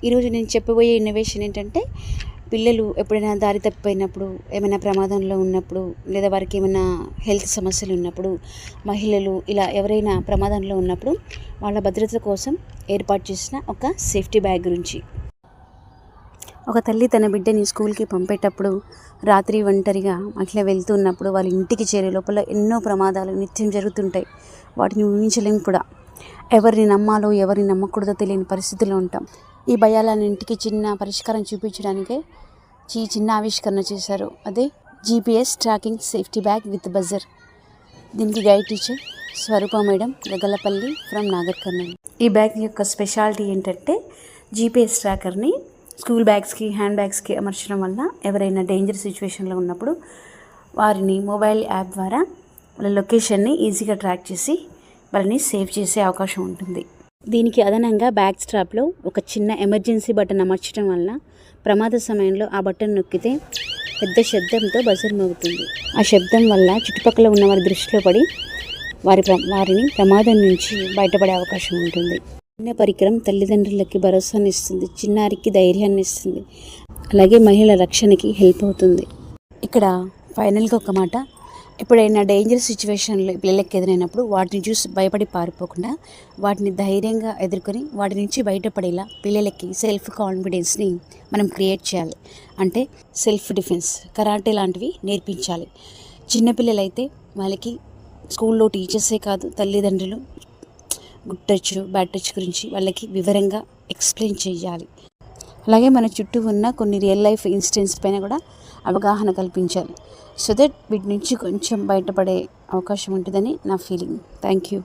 ఈరోజు నేను చెప్పబోయే ఇన్నోవేషన్ ఏంటంటే, పిల్లలు ఎప్పుడైనా దారి తప్పిపోయినప్పుడు, ఏమైనా ప్రమాదంలో ఉన్నప్పుడు, లేదా వారికి ఏమైనా హెల్త్ సమస్యలు ఉన్నప్పుడు, మహిళలు ఇలా ఎవరైనా ప్రమాదంలో ఉన్నప్పుడు వాళ్ళ భద్రత కోసం ఏర్పాటు చేసిన ఒక సేఫ్టీ బ్యాగ్ గురించి. ఒక తల్లి తన బిడ్డని స్కూల్కి పంపేటప్పుడు రాత్రి ఒంటరిగా అట్లా వెళ్తున్నప్పుడు వాళ్ళ ఇంటికి చేరే లోపల ఎన్నో ప్రమాదాలు నిత్యం జరుగుతుంటాయి. వాటిని ఊహించలేం కూడా. ఎవరిని నమ్మాలో ఎవరిని నమ్మకూడదో తెలియని పరిస్థితుల్లో ఉంటాం. ఈ భయాలన్నింటికి చిన్న పరిష్కారం చూపించడానికే చిన్న ఆవిష్కరణ చేశారు. అదే GPS tracking safety bag with buzzer. దీనికి guide teacher Swaroopa madam, Gaggalapalli from Nagar Kurnool. ఈ బ్యాగ్ యొక్క స్పెషాలిటీ ఏంటంటే, GPS ట్రాకర్ని స్కూల్ బ్యాగ్స్కి, హ్యాండ్ బ్యాగ్స్కి అమర్చడం వల్ల ఎవరైనా డేంజర్ సిచ్యువేషన్లో ఉన్నప్పుడు వారిని మొబైల్ యాప్ ద్వారా వాళ్ళ లొకేషన్ని ఈజీగా ట్రాక్ చేసి వాళ్ళని సేవ్ చేసే అవకాశం ఉంటుంది. దీనికి అదనంగా బ్యాగ్ స్ట్రాప్లో ఒక చిన్న ఎమర్జెన్సీ బటన్ అమర్చడం వల్ల ప్రమాద సమయంలో ఆ బటన్ నొక్కితే పెద్ద శబ్దంతో బజర్ మోగుతుంది. ఆ శబ్దం వల్ల చుట్టుపక్కల ఉన్న వారి దృష్టిలో పడి వారిని ప్రమాదం నుంచి బయటపడే అవకాశం ఉంటుంది. చిన్న పరికరం తల్లిదండ్రులకి భరోసాని ఇస్తుంది, చిన్నారికి ధైర్యాన్ని ఇస్తుంది, అలాగే మహిళల రక్షణకి హెల్ప్ అవుతుంది. ఇక్కడ ఫైనల్గా ఒక మాట, ఎప్పుడైనా డేంజర్ సిచ్యువేషన్లో పిల్లలకి ఎదురైనప్పుడు వాటిని చూసి భయపడి పారిపోకుండా వాటిని ధైర్యంగా ఎదుర్కొని వాటి నుంచి బయటపడేలా పిల్లలకి సెల్ఫ్ కాన్ఫిడెన్స్ని మనం క్రియేట్ చేయాలి. అంటే సెల్ఫ్ డిఫెన్స్, కరాటే లాంటివి నేర్పించాలి. చిన్నపిల్లలైతే వాళ్ళకి స్కూల్లో టీచర్సే కాదు, తల్లిదండ్రులు గుడ్ టచ్, బ్యాడ్ టచ్ గురించి వాళ్ళకి వివరంగా ఎక్స్ప్లెయిన్ చేయాలి. అలాగే మన చుట్టూ ఉన్న కొన్ని రియల్ లైఫ్ ఇన్సిడెంట్స్ పైన కూడా అవగాహన కల్పించాలి. సో దట్ వీటి నుంచి కొంచెం బయటపడే అవకాశం ఉంటుందని నా ఫీలింగ్. Thank you.